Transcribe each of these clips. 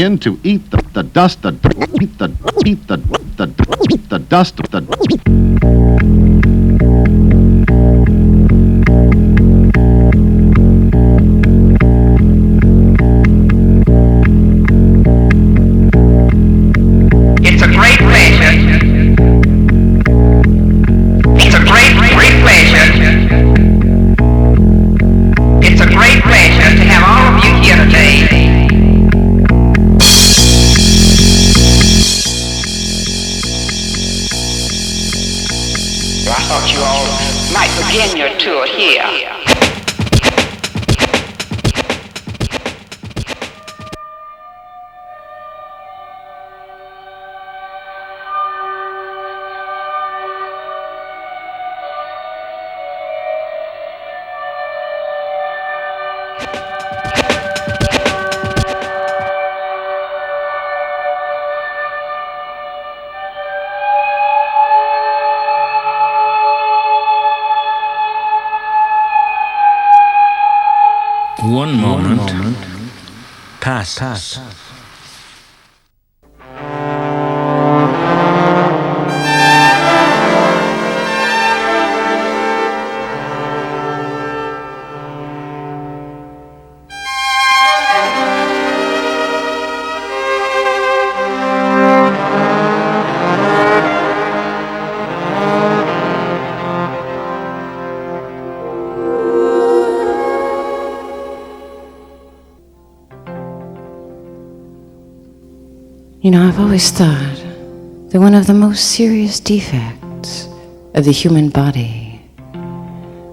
begin to eat the dust, the dust, It's a great pleasure. It's a great pleasure. It's a great pleasure to have all of you here today. I thought you all might begin your tour here. One moment passes. You know, I've always thought that one of the most serious defects of the human body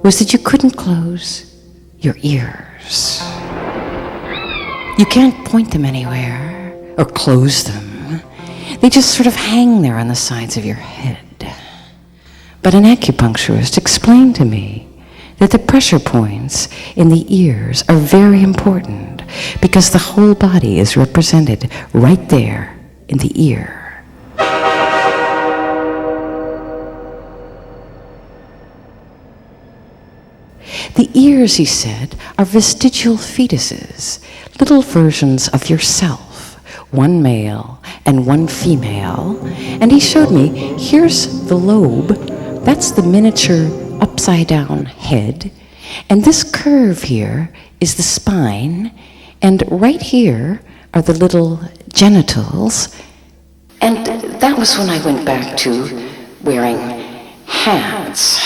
was that you couldn't close your ears. You can't point them anywhere or close them. They just sort of hang there on the sides of your head. But an acupuncturist explained to me that the pressure points in the ears are very important because the whole body is represented right there in the ear. The ears, he said, are vestigial fetuses, little versions of yourself, one male and one female. And he showed me, here's the lobe, that's the miniature upside down head, and this curve here is the spine, and right here are the little genitals. And that was when I went back to wearing hats.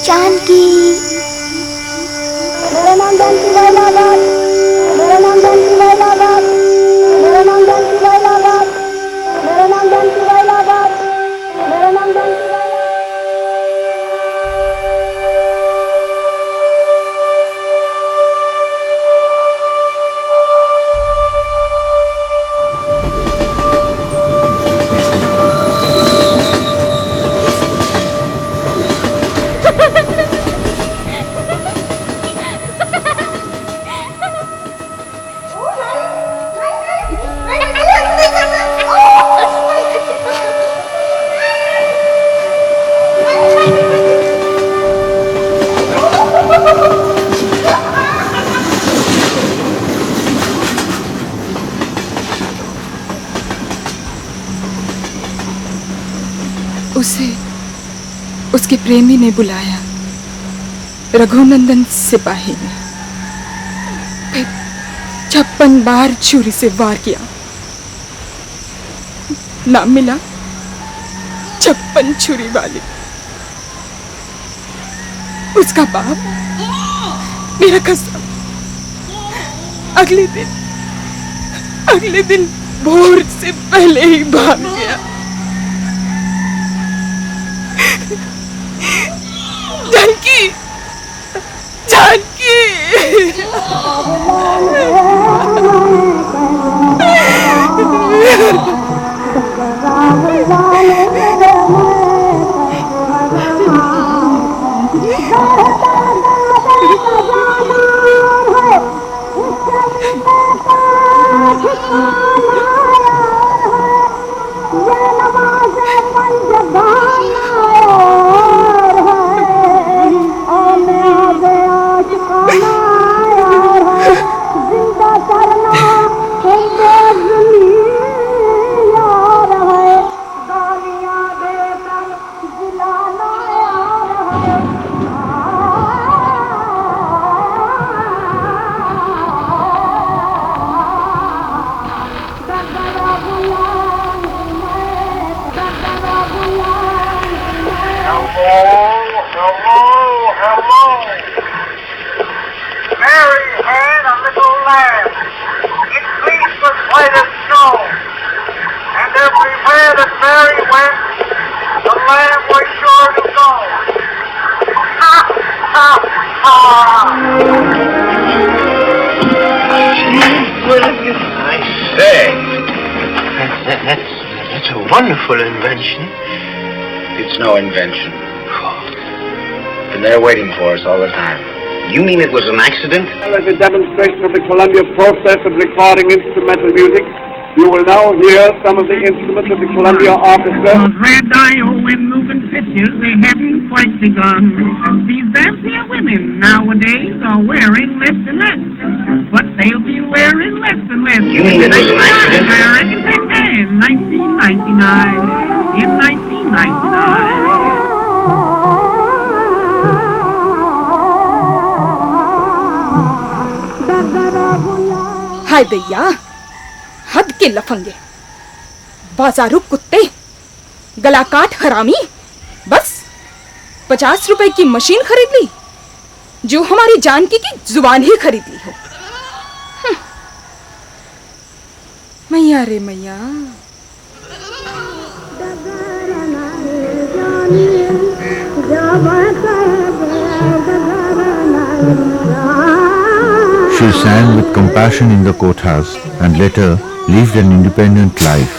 Janaki मेरा नाम जानकी वालाबाद, मेरा नाम जानकी वालाबाद, मेरा नाम जानकी वालाबाद, मेरा नाम जानकी वालाबाद, मेरा नाम जानकी उसे उसके प्रेमी ने बुलाया, रघुनंदन सिपाही ने। फिर 56 बार छुरी से वार किया, ना मिला 56 छुरी वाली। उसका बाप, मेरा कसम, अगले दिन भोर से पहले ही भाग गया। Janaki, Janaki. That's a wonderful invention. It's no invention. And they're waiting for us all the time. You mean it was an accident? As a demonstration of the Columbia process of recording instrumental music, you will now hear some of the instruments of the Columbia Orchestra. Red Dio and moving pictures, they haven't quite begun. These damn here women nowadays are wearing less and less. But they'll be wearing less and less. You mean it was an accident? In 1999. In 1999. हाय दैया, हद के लफंगे, बाजारू कुत्ते, गलाकाट हरामी। बस 50 रुपए की machine खरीद ली, जो हमारी जानकी की जुबान ही खरीद ली हो। मैया रे मैया। She sang with compassion in the courthouse and later lived an independent life.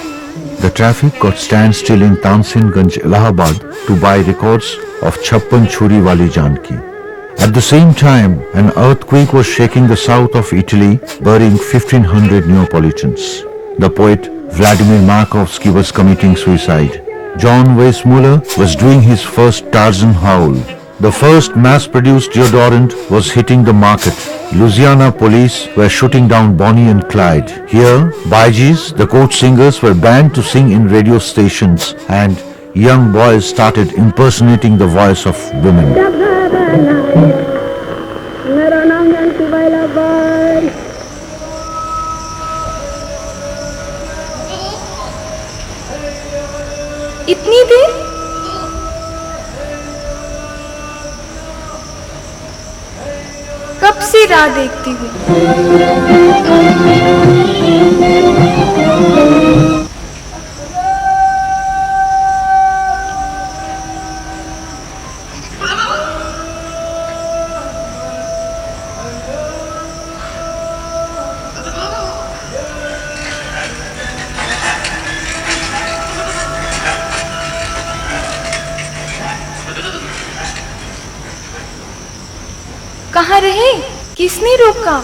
The traffic got standstill in Tansinganj, Allahabad to buy records of Chappan Churi Wali Janki. At the same time, an earthquake was shaking the south of Italy, burying 1,500 Neapolitans. The poet Vladimir Markovsky was committing suicide. John Weissmuller was doing his first Tarzan howl. The first mass-produced deodorant was hitting the market. Louisiana police were shooting down Bonnie and Clyde. Here, Bee Gees, the court singers, were banned to sing in radio stations, and young boys started impersonating the voice of women. इतनी देर? कब से राह देखती हूँ। कहाँ रहे? किसने रोका?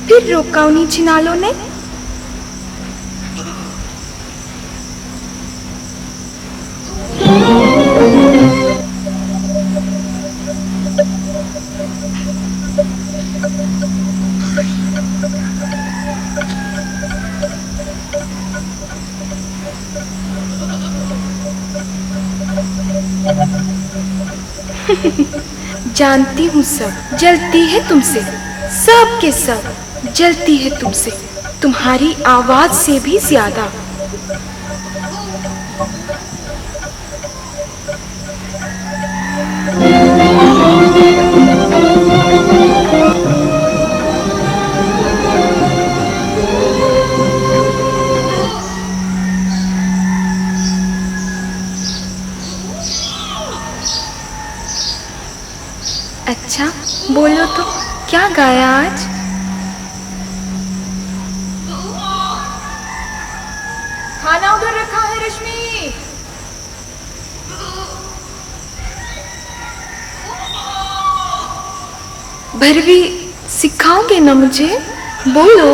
फिर रोका उन्हीं छिनालों ने? जानती हूँ सब जलती है तुमसे, सब के सब जलती है तुमसे, तुम्हारी आवाज से भी ज्यादा। अच्छा बोलो तो क्या गाया आज? खाना उधर रखा है रश्मि। भरवी सिखाओगे ना मुझे? बोलो।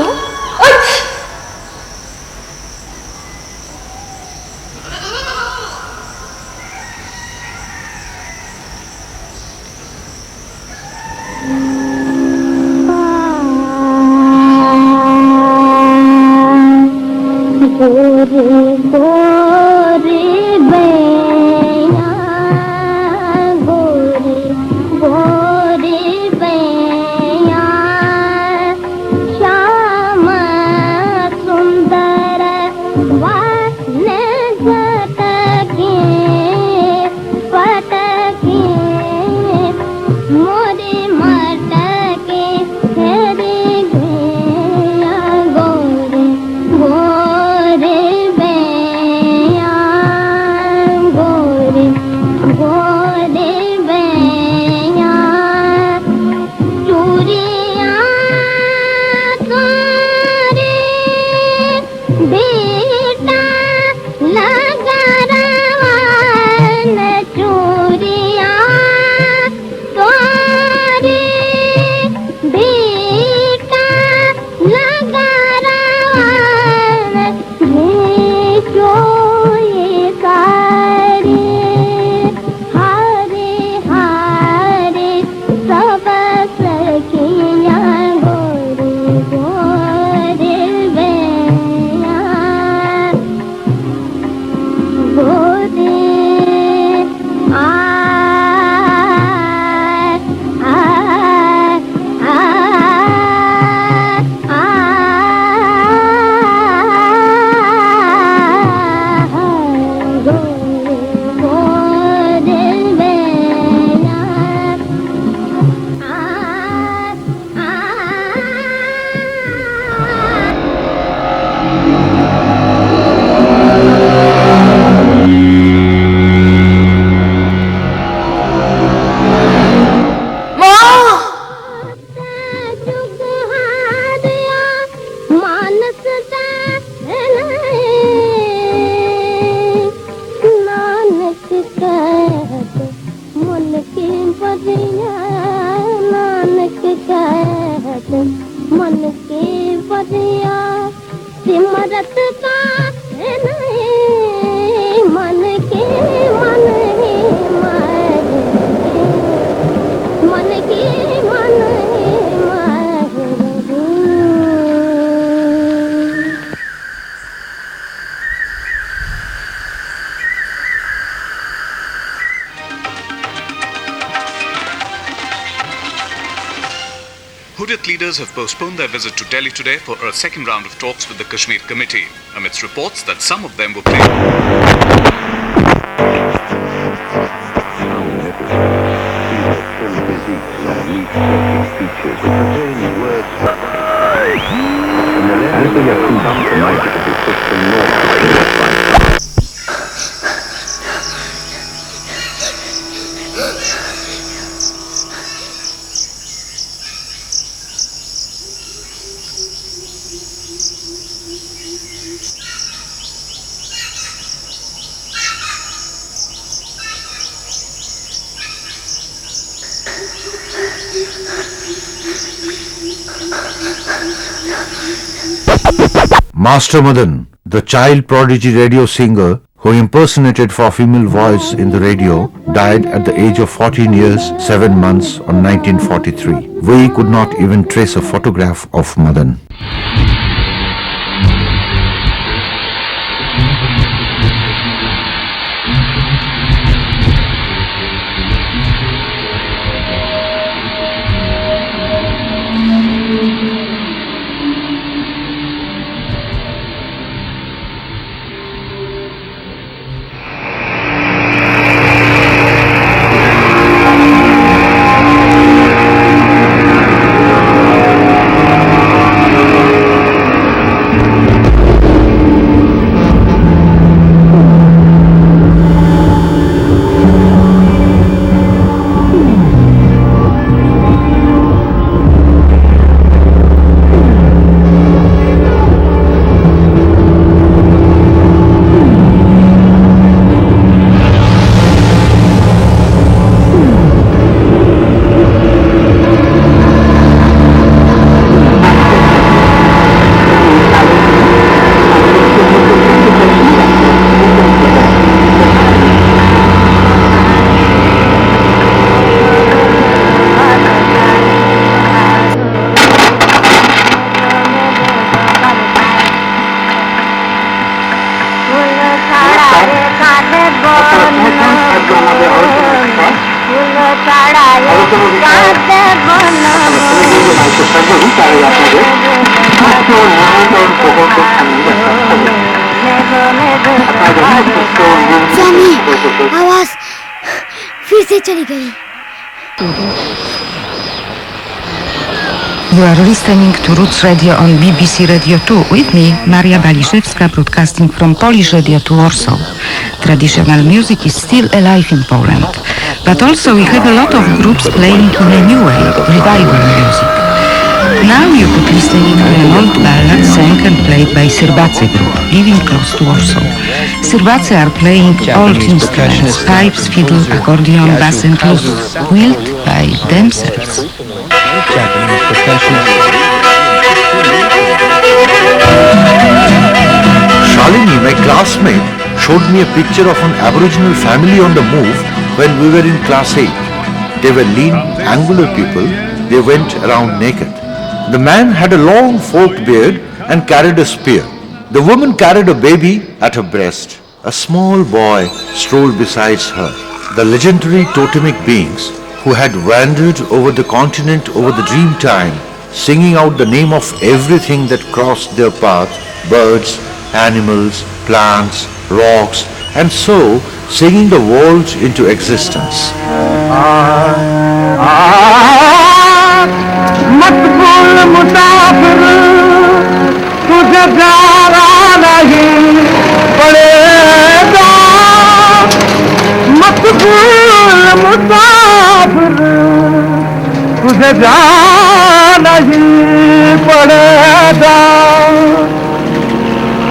Hurriyat leaders have postponed their visit to Delhi today for a second round of talks with the Kashmir Committee, amidst reports that some of them were Master Madan, the child prodigy radio singer who impersonated for female voice in the radio, died at the age of 14 years, 7 months on 1943. We could not even trace a photograph of Madan. स्वामी, आवाज फिर से चली गई। You are listening to Roots Radio on BBC Radio 2 with me, Maria Baliszewska, broadcasting from Polish Radio 2 Warsaw. Traditional music is still alive in Poland, but also we have a lot of groups playing in a new way, revival music. Now you could listen to an old ballad sang and played by Syrbace group, living close to Warsaw. Syrbace are playing old instruments, pipes, fiddle, accordion, bass and flute, built by themselves. Shalini, my classmate, showed me a picture of an Aboriginal family on the move when we were in class 8. They were lean, angular people. They went around naked. The man had a long forked beard and carried a spear. The woman carried a baby at her breast. A small boy strolled beside her. The legendary totemic beings who had wandered over the continent over the dream time, singing out the name of everything that crossed their path, birds, animals, plants, rocks, and so singing the world into existence. मकबूल मुसाफिर तुझे जाना नहीं पड़ेगा मकबूल मुसाफिर तुझे जाना नहीं पड़ेगा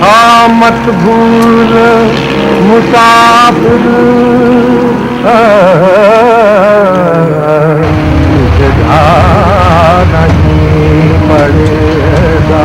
हाँ मत भूल मुसाफिर तुझे जाना नहीं पड़ेगा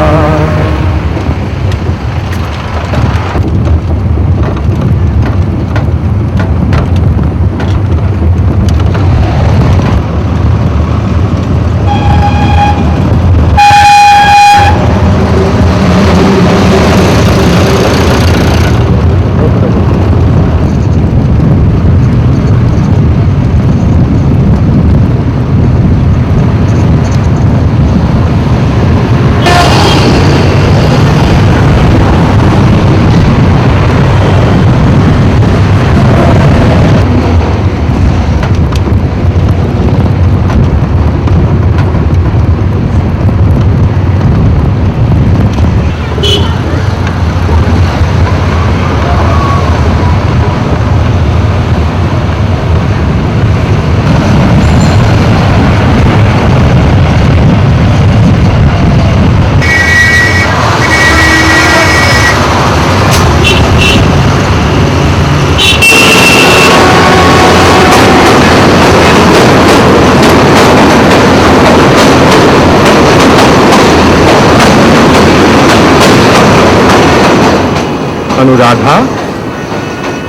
अनुराधा,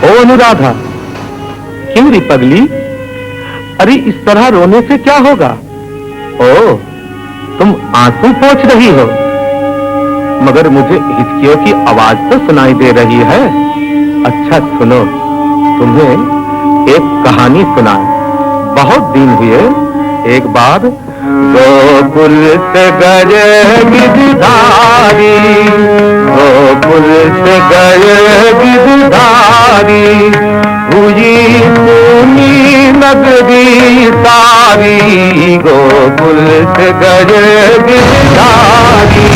ओ अनुराधा, क्यों री पगली? अरे इस तरह रोने से क्या होगा? ओ, तुम आंसू पोंछ रही हो, मगर मुझे हिचकियों की आवाज तो सुनाई दे रही है। अच्छा सुनो, तुम्हें एक कहानी सुनाए। बहुत दिन हुए, एक बार गोकुल से गए गिरधारी, गोकुल से गए गिरधारी, हुई सुनी नगरी सारी, गोकुल से गए गिरधारी।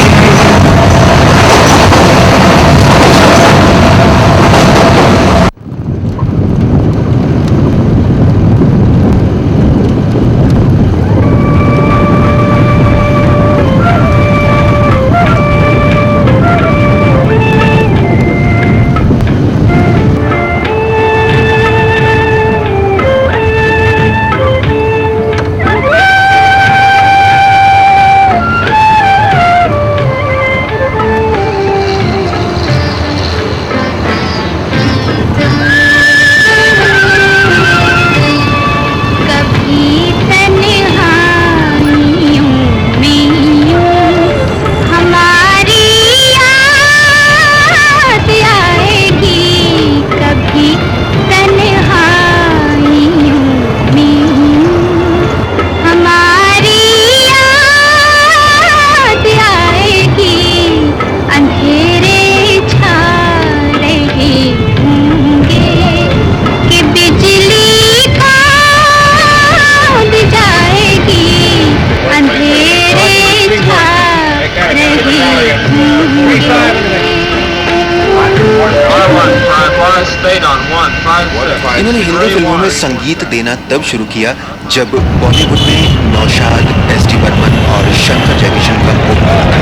इन्होंने हिंदी फिल्मों में संगीत देना तब शुरू किया जब बॉलीवुड में नौशाद, एस.डी. बर्मन और शंकर जयकिशन का बोलबाला था।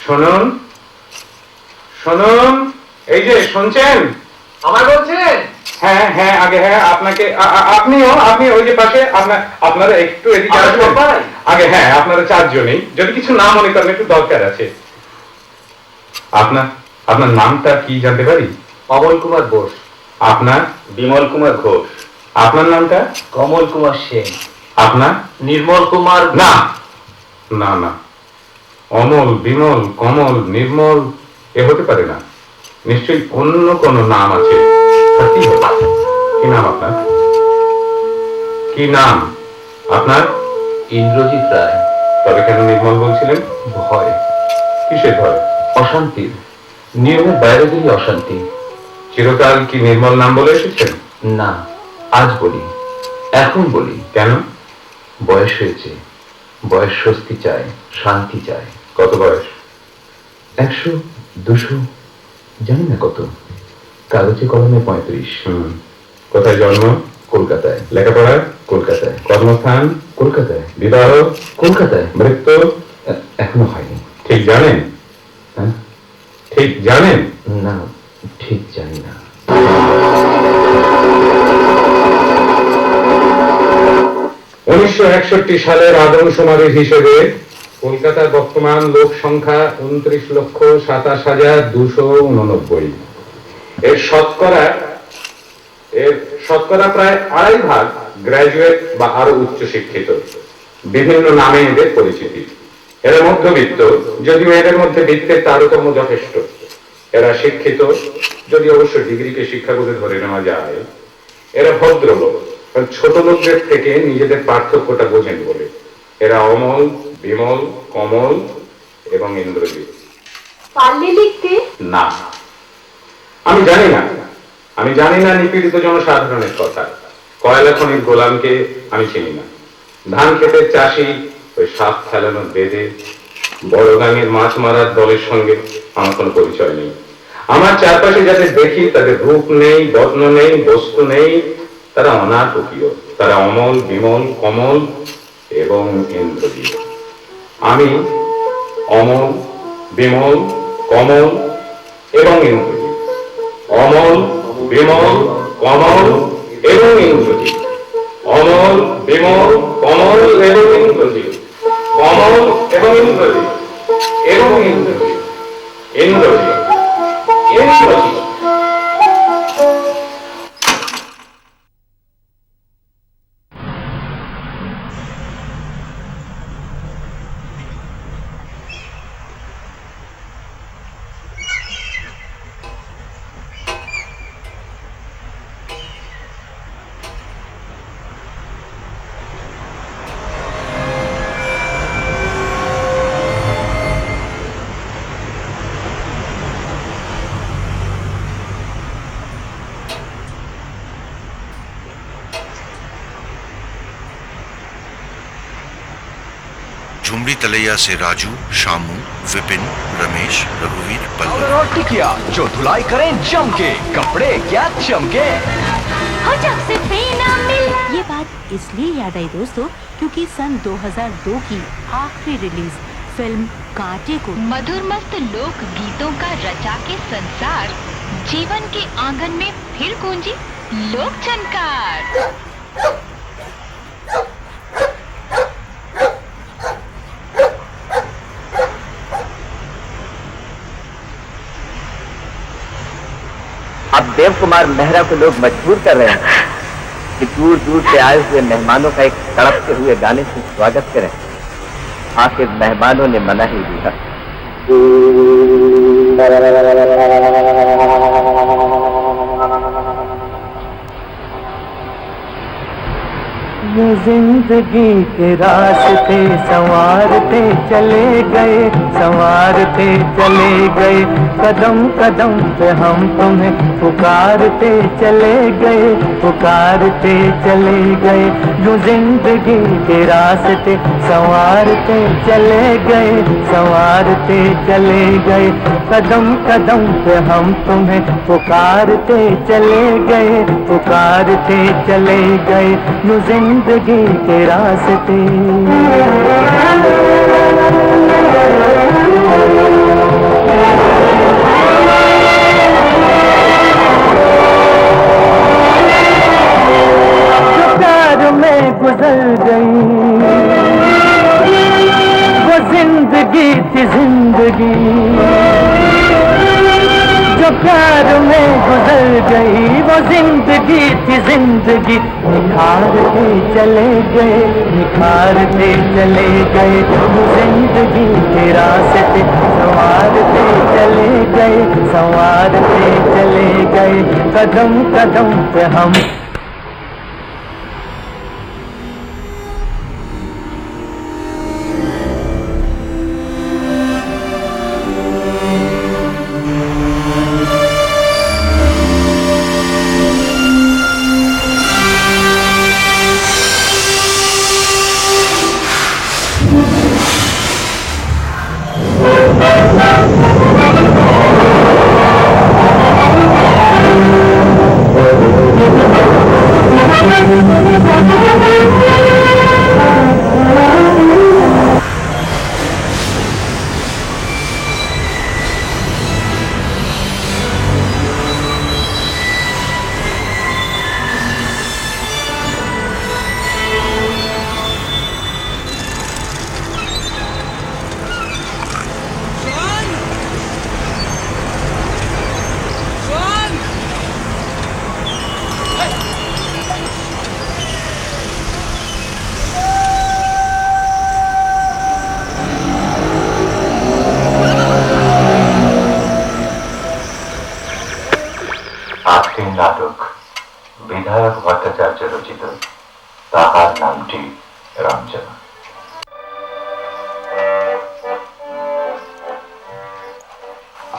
শুনুন শুনুন, এই যে শুনছেন? আমার বলছেন? হ্যাঁ হ্যাঁ, আগে হ্যাঁ আপনাকে আপনি ওই যে পাশে আপনারা একটু এদিকে আসবেন আগে। হ্যাঁ, আপনারা চারজনই, যদি কিছু না মনে করেন একটু দরকার আছে। আপনার নামটা কি জানতে পারি? অমল কুমার ঘোষ। আপনার? বিমল কুমার ঘোষ। আপনার নামটা? কমল কুমার সেন। আপনার? নির্মল কুমার। না না না, অমল, বিমল, কমল, নির্মল এ হতে পারে না, নিশ্চয়ই অন্য কোন নাম আছে। কি নাম আপনার? কি নাম আপনার? ইন্দ্রজিৎ রায়। তবে কেন নির্মল বলছিলেন? ভয়। কিসের ভয়? অশান্তির, নিয়মের বাইরে গেলে অশান্তি। চিরকাল কি নির্মল নাম বলে এসেছেন? না, আজ বলি, এখন বলি। কেন? বয়স হয়েছে, বয়স স্বস্তি চায়, শান্তি চায়। কত বয়স? 100, 200, জানি না কত, কাগজে কলমে 35। কোথায় জন্ম? কলকাতায়। লেখাপড়া? কলকাতায়। কর্মস্থান? কলকাতায়। বিবাহ? কলকাতায়। মৃত্যু? এখনো হয়নি। ঠিক জানেন? হ্যাঁ, ঠিক জানেন? না, ঠিক জানি না। 1961 সালের আদমশুমারির হিসেবে কলকাতার বর্তমান লোক সংখ্যা 29,27,289। এর শতকরা প্রায় 2.5 গ্রাজুয়েট বা আরো উচ্চ শিক্ষিত। বিভিন্ন নামে এদের পরিচিতি। এরা মধ্যবিত্ত, যদিও এদের মধ্যে বিত্তের তারতম্য যথেষ্ট। এরা শিক্ষিত, যদি অবশ্য ডিগ্রিকে শিক্ষা বলে ধরে নেওয়া যায়। এরা ভদ্রলোক, ছোট লোকদের থেকে নিজেদের পার্থক্যটা বোঝেন বলে। এরা অমল, বিমল, কমল এবং ইন্দ্রজিৎ। পারলে লিখতে? না, আমি জানি না নিপীড়িত জনসাধারণের কথা। কয়লা খনির গোলামকে আমি চিনি না। ধান ক্ষেতের চাষি ওই সাপ খেলানোর বেদে, বড় গাঙের মাছ মারার দলের সঙ্গে আমার কোনো পরিচয় নেই। আমার চারপাশে যাদের দেখি তাদের রূপ নেই, বর্ণ নেই, বস্তু নেই, তারা অনাটকীয়। তারা অমল, বিমল, কমল এবং ইন্দ্রজিৎ। আমি অমল, বিমল, কমল এবং ইন্দ্রজিৎ। অমল, বিমল, কমল এবং ইন্দ্রজিৎ। অমল, বিমল, কমল এবং ইন্দ্রজিৎ। কমল এবং ইন্দ্রজিৎ এবং ইন্দ্রজিৎ ইন্দ্রজিৎ ইন্দ্রজিৎ झुमरी तलैया से राजू, शामू, विपिन, रमेश, रघुवीर, पल्लव और टिकिया जो धुलाई करें जम के, कपड़े क्या चमके। हो जब से पीना मिल। ये बात इसलिए याद आई दोस्तों क्योंकि सन 2002 की आखिरी रिलीज फिल्म कांटे को मधुर मस्त लोक गीतों का रचा के संसार जीवन के आंगन में फिर गूंजी लोक झनकार। अब देव कुमार मेहरा को लोग मजबूर कर रहे हैं कि दूर दूर से आए हुए मेहमानों का एक तड़पते हुए गाने से स्वागत करें। आखिर मेहमानों ने मना ही दिया। ये जिंदगी के रास्ते संवारते चले गए, संवारते चले गए, कदम कदम पे हम तुम्हें पुकारते चले गए, पुकारते चले गए। जो जिंदगी के रास्ते संवारते चले गए, संवारते चले गए, कदम कदम पे हम तुम्हें पुकारते चले गए, पुकारते चले गए। जो जिंदगी के रास्ते जो प्यार में गुजर गई वो जिंदगी थी जिंदगी, जो प्यार में गुजर गई वो जिंदगी थी जिंदगी। निखारते चले गए, निखारते चले गए, जिंदगी के रास्ते संवारते चले गए, संवारते चले गए, कदम कदम पे हम।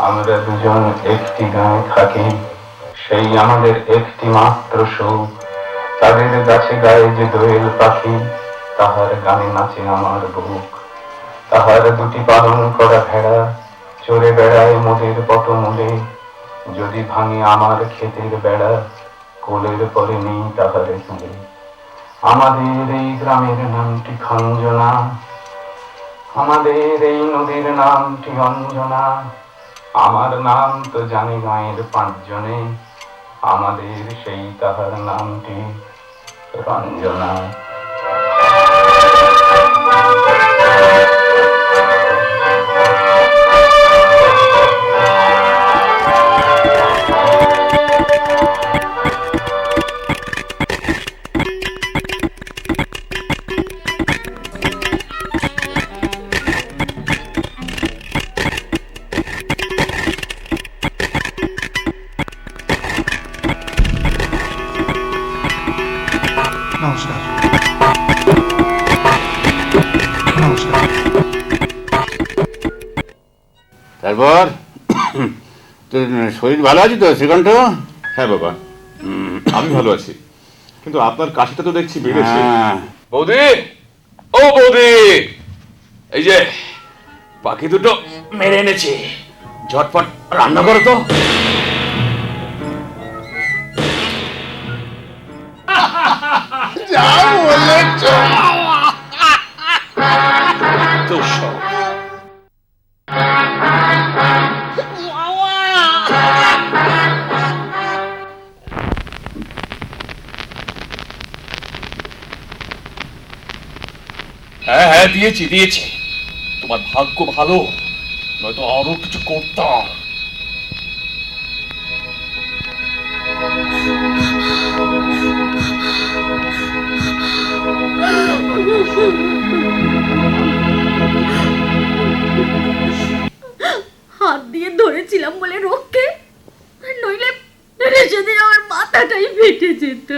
আমরা দুজন একটি গায়ে থাকি, সেই আমাদের একটি মাত্র সুখ। তাদের গাছে গায়ে যে দোয়েল পাখি, তাহার গানে নাচে আমার বুক। তাহার দুটি পালন করা ভেড়া চড়ে বেড়ায় মোদের পটমূলে। যদি ভাঙে আমার ক্ষেতের বেড়া, কোলের পরে নেই তাহারে তুলে। আমাদের এই গ্রামের নামটি খঞ্জনা, আমাদের এই নদীর নামটি অঞ্জনা। আমার নাম তো জানে গাঁয়ের 5 জনে, আমাদের সেই তাহার নামটি রঞ্জনা। তারপর তোর শরীর ভালো আছে তো শ্রীকণ্ঠ? হ্যাঁ বাবা, আমি ভালো আছি, কিন্তু আপনার কাশিটা তো দেখছি বেড়েছে। বৌদি, ও বৌদি, এই যে পাখি দুটো মেরে এনেছি, ঝটপট রান্না করো তো। যা বলেছ। তো সব হ্যাঁ হ্যাঁ দিয়েছি দিয়েছি, তোমার ভাগ্য ভালো, নয়তো আরো কিছু করতাম। হাত দিয়ে ধরেছিলাম বলে রক্ষে, নইলে সেদিন আমার মাথাটাই ফেটে যেত।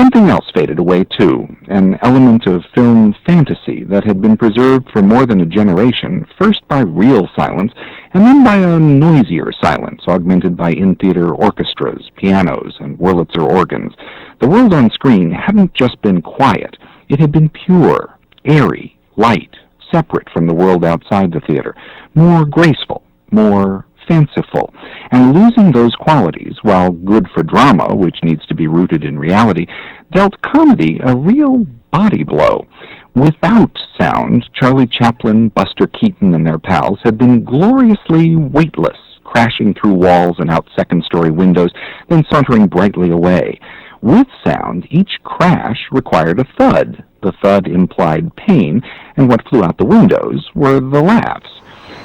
Something else faded away too, an element of film fantasy that had been preserved for more than a generation, first by real silence, and then by a noisier silence augmented by in-theater orchestras, pianos, and Wurlitzer organs. The world on screen hadn't just been quiet, it had been pure, airy, light, separate from the world outside the theater, more graceful, more fanciful, and losing those qualities, while good for drama, which needs to be rooted in reality, dealt comedy a real body blow. Without sound, Charlie Chaplin, Buster Keaton, and their pals had been gloriously weightless, crashing through walls and out second-story windows, then sauntering brightly away. With sound, each crash required a thud. The thud implied pain, and what flew out the windows were the laughs.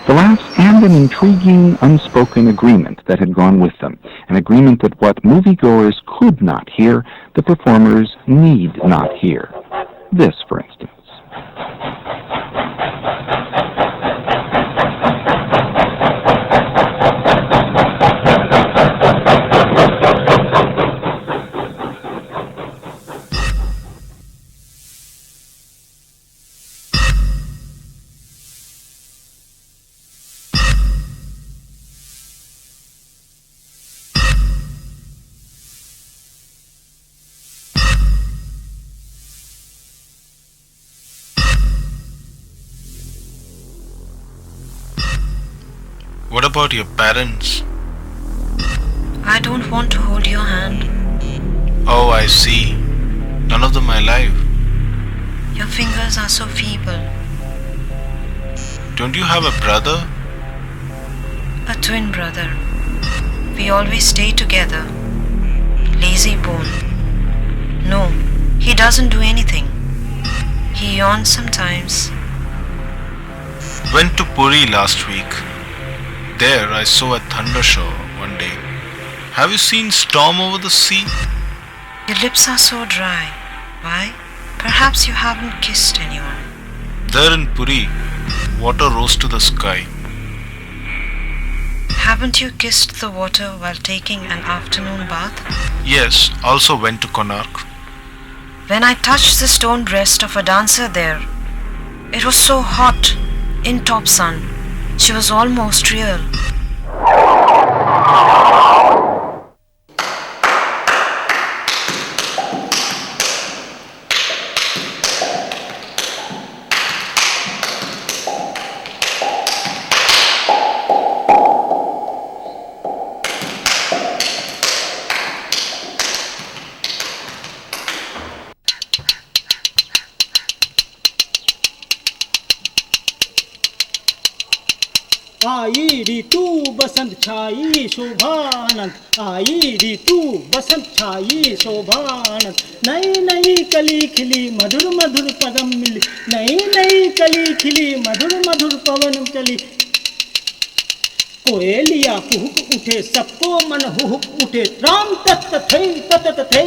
The laughs and an intriguing, unspoken agreement that had gone with them, an agreement that what moviegoers could not hear, the performers need not hear. This, for instance. What about your parents? I don't want to hold your hand. Oh, I see. None of them are alive. Your fingers are so feeble. Don't you have a brother? A twin brother. We always stay together. Lazy bone. No, he doesn't do anything. He yawns sometimes. Went to Puri last week. There I saw a thunder shower one day. Have you seen storm over the sea? Your lips are so dry. Why? Perhaps you haven't kissed anyone. There in Puri, water rose to the sky. Haven't you kissed the water while taking an afternoon bath? Yes, also went to Konark. When I touched the stone breast of a dancer there, it was so hot, in top sun. She was almost real. आई ऋतु बसंत छाई शोभानंद, आई ऋतु बसंत छाई शोभानंद। नई नई कली खिली मधुर मधुर पदम मिली, नई नई कली खिली मधुर मधुर पवन चली। कोयलिया कुहुक उठे सबको मन हुहुक उठे, राम तत्त थे तत थे,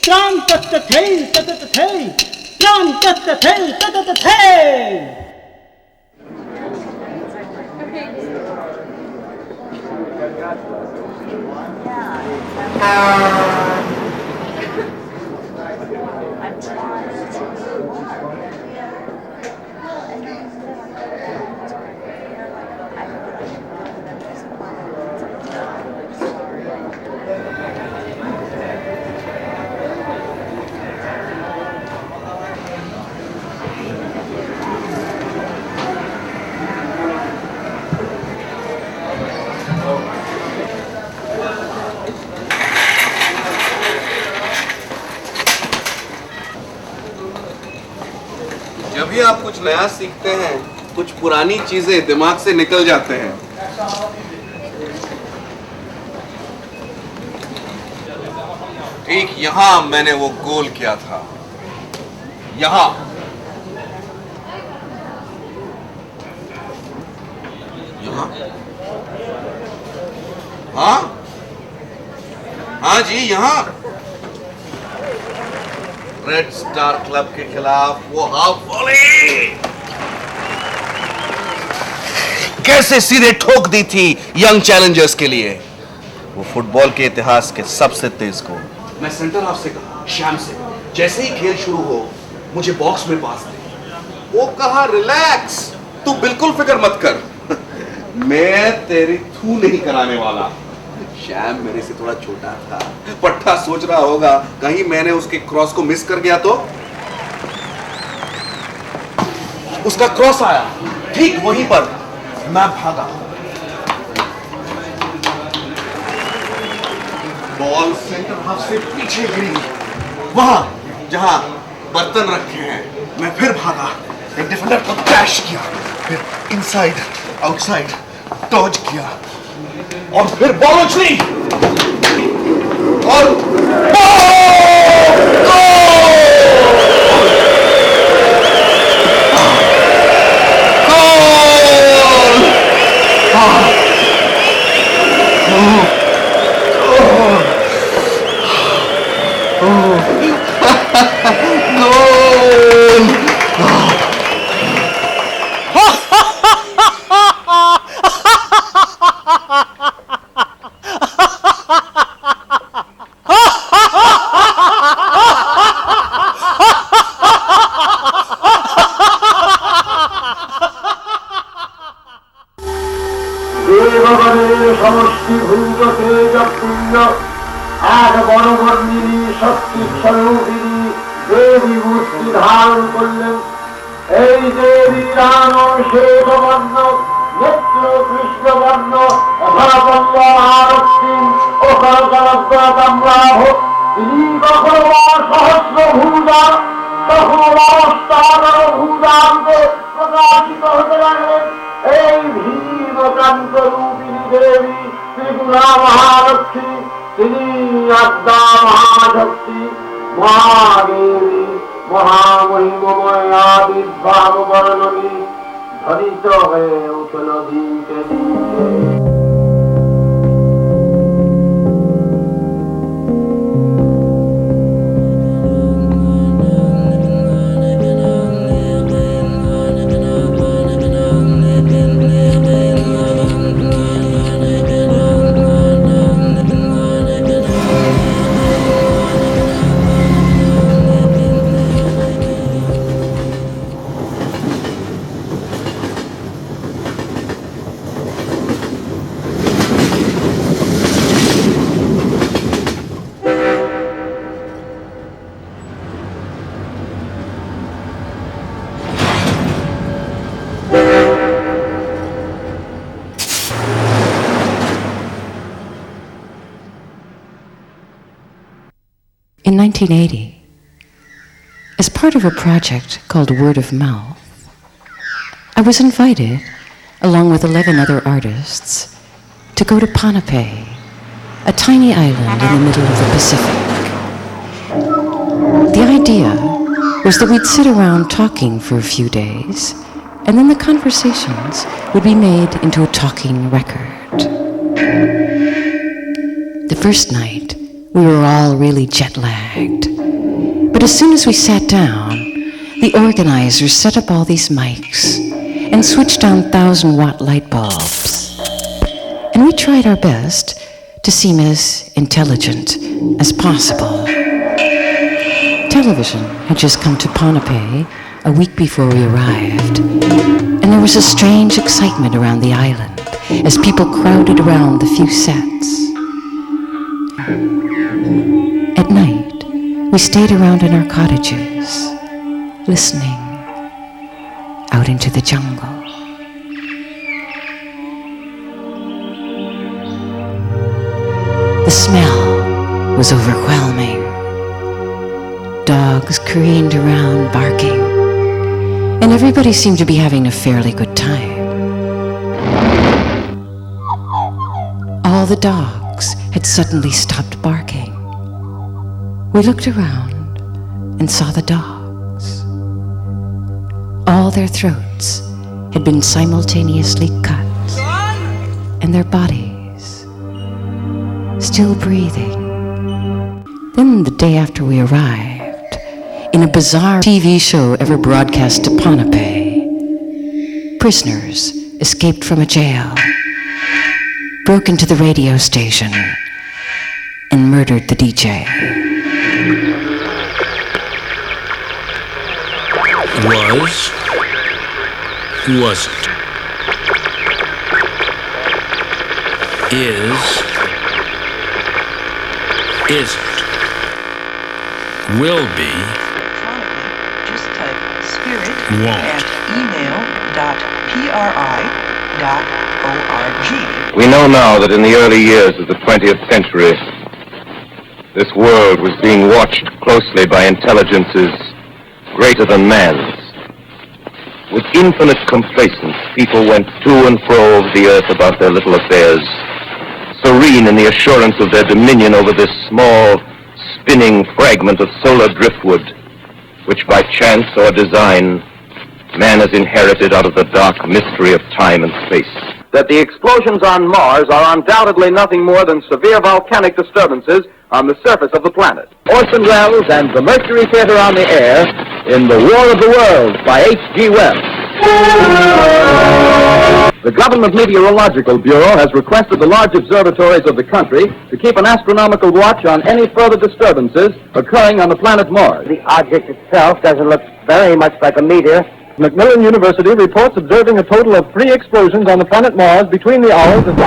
राम तत्त थे तत थे, राम तत्त थे तत थे। जब भी आप कुछ नया सीखते हैं, कुछ पुरानी चीजें दिमाग से निकल जाते हैं। ठीक यहां मैंने वो गोल किया था, यहां। यहां? हाँ हाँ जी, यहां रेड स्टार क्लब के खिलाफ वो हाफ वॉली कैसे सीधे ठोक दी थी यंग चैलेंजर्स के लिए। वो फुटबॉल के इतिहास के सबसे तेज गोल। मैं सेंटर हाफ से कहा श्याम से, जैसे ही खेल शुरू हो मुझे बॉक्स में पास दे। वो कहा रिलैक्स, तू बिल्कुल फिक्र मत कर, मैं तेरी थू नहीं कराने वाला। श्याम मेरे से थोड़ा छोटा था, पट्टा सोच रहा होगा कहीं मैंने उसके क्रॉस को मिस कर गया तो। उसका क्रॉस आया ठीक वहीं पर, मैं भागा। बॉल सेंटर हाफ से पीछे गिरी, वहां जहां बर्तन रखे हैं। मैं फिर भागा, एक डिफेंडर को क्रैश किया, फिर इनसाइड आउटसाइड डॉज किया और फिर बॉल उछली और In 1980, as part of a project called Word of Mouth, I was invited along with 11 other artists, to go to Ponape, a tiny island in the middle of the Pacific. The idea was that we'd sit around talking for a few days, and then the conversations would be made into a talking record. The first night, we were all really jet-lagged. But as soon as we sat down, the organizers set up all these mics and switched on 1,000-watt light bulbs. And we tried our best to seem as intelligent as possible. Television had just come to Ponape a week before we arrived, and there was a strange excitement around the island as people crowded around the few sets. At night, we stayed around in our cottages, listening out into the jungle. The smell was overwhelming. Dogs careened around barking, and everybody seemed to be having a fairly good time. All the dogs had suddenly stopped barking. We looked around and saw the dogs. All their throats had been simultaneously cut, and their bodies still breathing. Then the day after we arrived, in a bizarre TV show ever broadcast to Ponape, prisoners escaped from a jail, broke into the radio station, and murdered the DJ. Was, wasn't. Is, isn't. Will be, just type spirit won't. at email.pri.org. We know now that in the early years of the 20th century, this world was being watched closely by intelligences greater than man's. With infinite complacence, people went to and fro over the earth about their little affairs, serene in the assurance of their dominion over this small, spinning fragment of solar driftwood, which by chance or design, man has inherited out of the dark mystery of time and space. That the explosions on Mars are undoubtedly nothing more than severe volcanic disturbances on the surface of the planet. Orson Welles and the Mercury Theater on the Air in The War of the Worlds by H.G. Wells. The Government Meteorological Bureau has requested the large observatories of the country to keep an astronomical watch on any further disturbances occurring on the planet Mars. The object itself doesn't look very much like a meteor. Macmillan University reports observing a total of 3 explosions on the planet Mars between the hours of...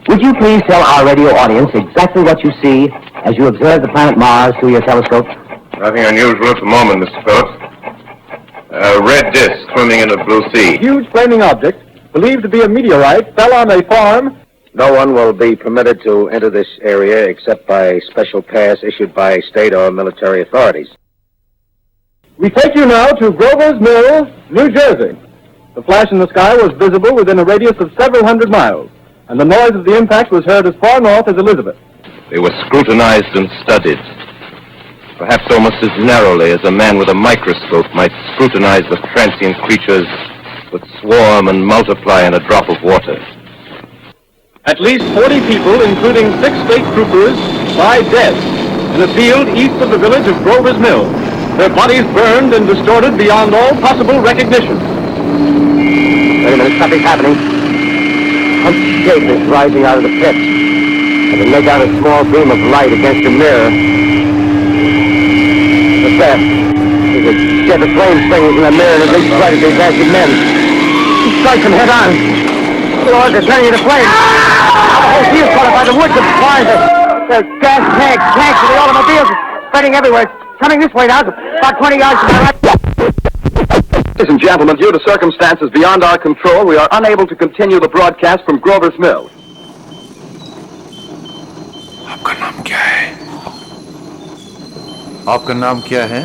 Would you please tell our radio audience exactly what you see as you observe the planet Mars through your telescope? Nothing unusual at the moment, Mr. Phillips. A red disk swimming in the blue sea. Huge flaming object, believed to be a meteorite, fell on a farm. No one will be permitted to enter this area except by special pass issued by state or military authorities. We take you now to Grover's Mill, New Jersey. The flash in the sky was visible within a radius of several hundred miles, and the noise of the impact was heard as far north as Elizabeth. They were scrutinized and studied, perhaps almost as narrowly as a man with a microscope might scrutinize the transient creatures that swarm and multiply in a drop of water. At least 40 people, including 6 state troopers, lie dead in a field east of the village of Grover's Mill. Their bodies burned and distorted beyond all possible recognition. Wait a minute, something's happening. Some shape is rising out of the pit, and it make out a small beam of light against a mirror. What's that? There's a jet of flame springing from the mirror and it leaps right at these active men. He strikes them head on. Lord, they're turning into flames. The whole field's caught up by the woods and fires. The gas tanks of the automobiles spreading everywhere. Coming this way now, about 20 yards to my right. Ladies and gentlemen, due to circumstances beyond our control, we are unable to continue the broadcast from Grover's Mill. आपका नाम क्या है? आपका नाम क्या है?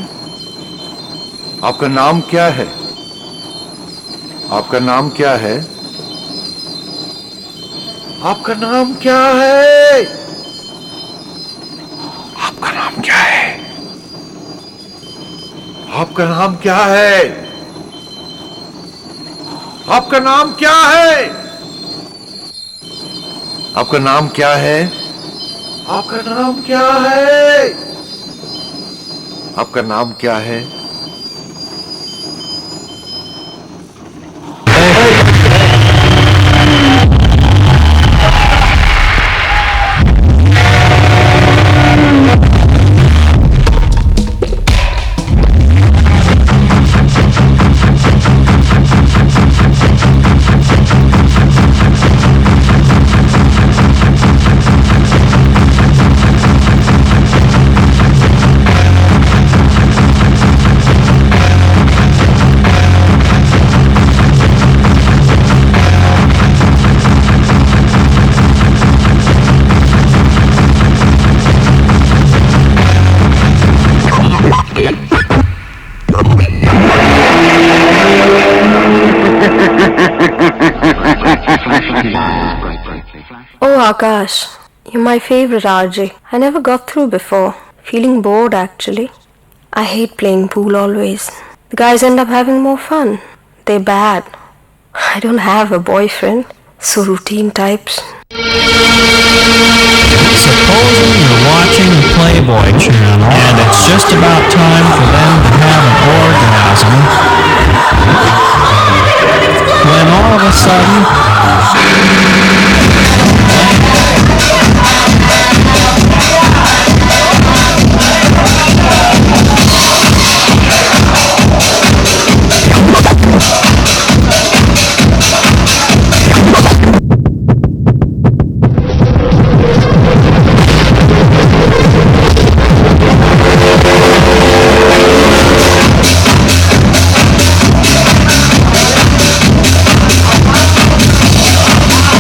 आपका नाम क्या है? आपका नाम क्या है? आपका नाम क्या है? आपका नाम क्या है? आपका नाम क्या है? आपका नाम क्या है? आपका नाम क्या है? आपका नाम क्या है? आपका नाम क्या है? Oh Akash, you're my favorite RJ. I never got through before. Feeling bored actually. I hate playing pool always. The guys end up having more fun. They're bad. I don't have a boyfriend. So routine types. Supposing you're watching the Playboy channel and it's just about time for them to have an orgasm, when all of a sudden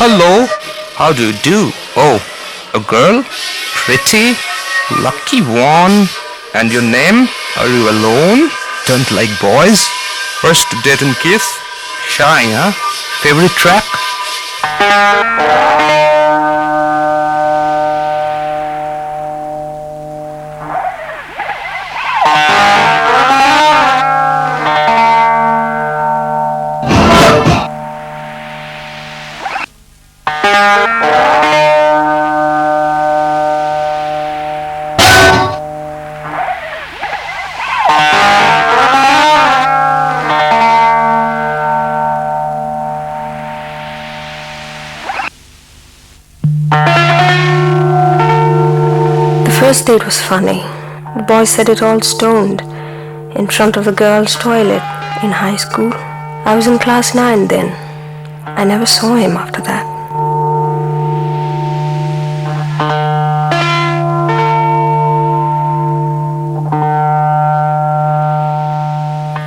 Hello, how do you do? Oh, a girl? Pretty? Lucky one? And your name? Are you alone? Don't like boys? First date and kiss? Shy, huh? Favorite track? The first date was funny. The boy said it all stoned in front of the girls' toilet in high school. I was in class 9 then. I never saw him after that.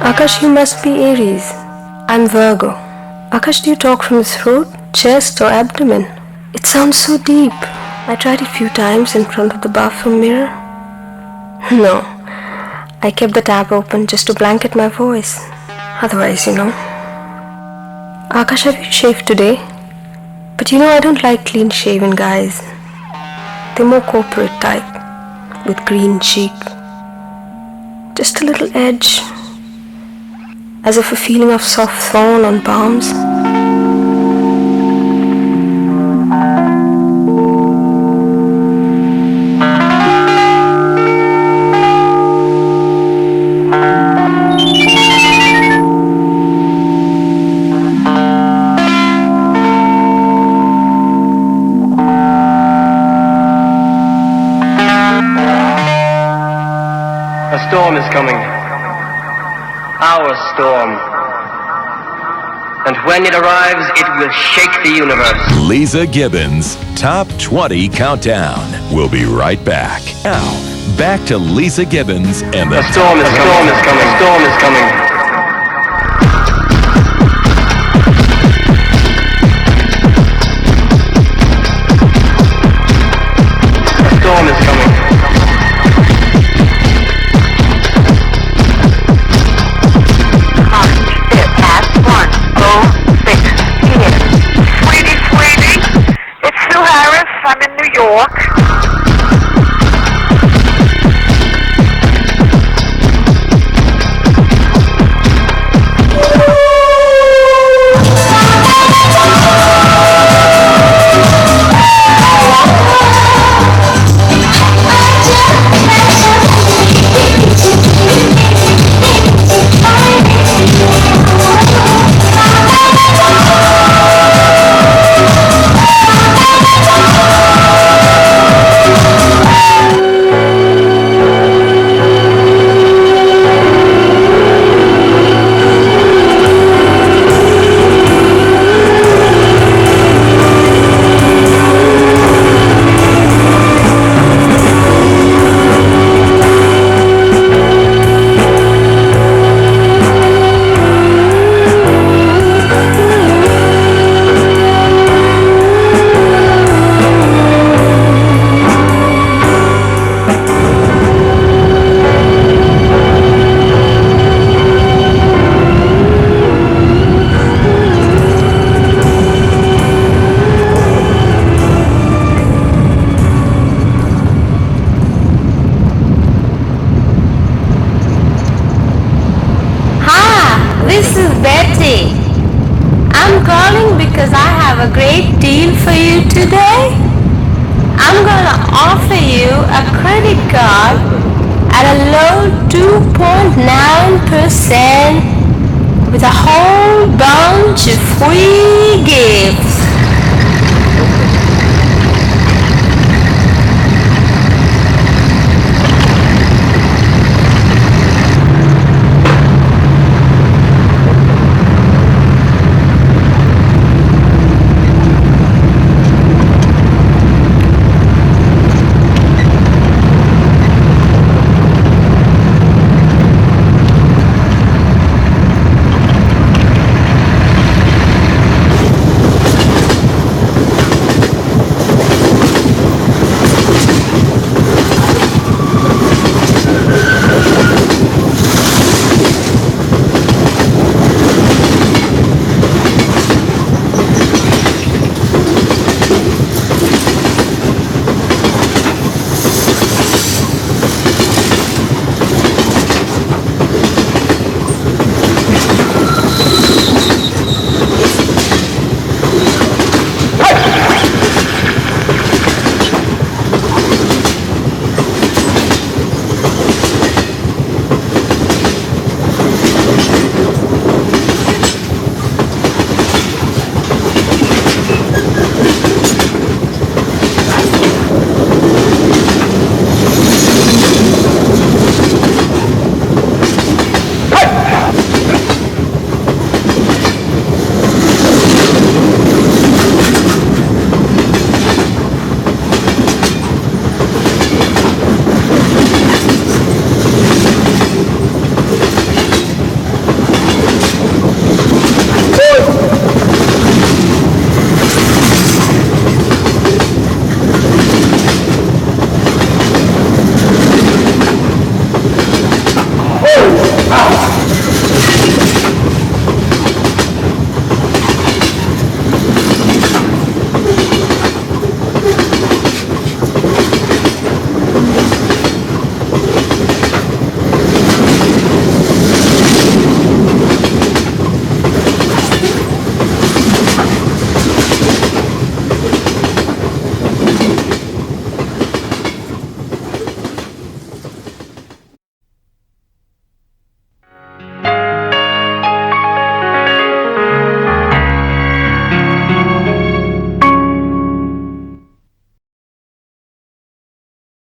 Akash, you must be Aries. I'm Virgo. Akash, do you talk from the throat, chest or abdomen? It sounds so deep. I tried a few times in front of the bathroom mirror. No, I kept the tap open just to blanket my voice. Otherwise, you know. Akash, have you shaved today? But you know I don't like clean-shaven guys. They're more corporate type, with green cheek. Just a little edge, as if a feeling of soft thorn on palms. A storm is coming. Our storm. And when it arrives, it will shake the universe. Lisa Gibbons' Top 20 Countdown. We'll be right back. Now, back to Lisa Gibbons and the storm is coming. A storm is coming. It's have a great deal for you today. I'm gonna offer you a credit card at a low 2.9% with a whole bunch of free gifts.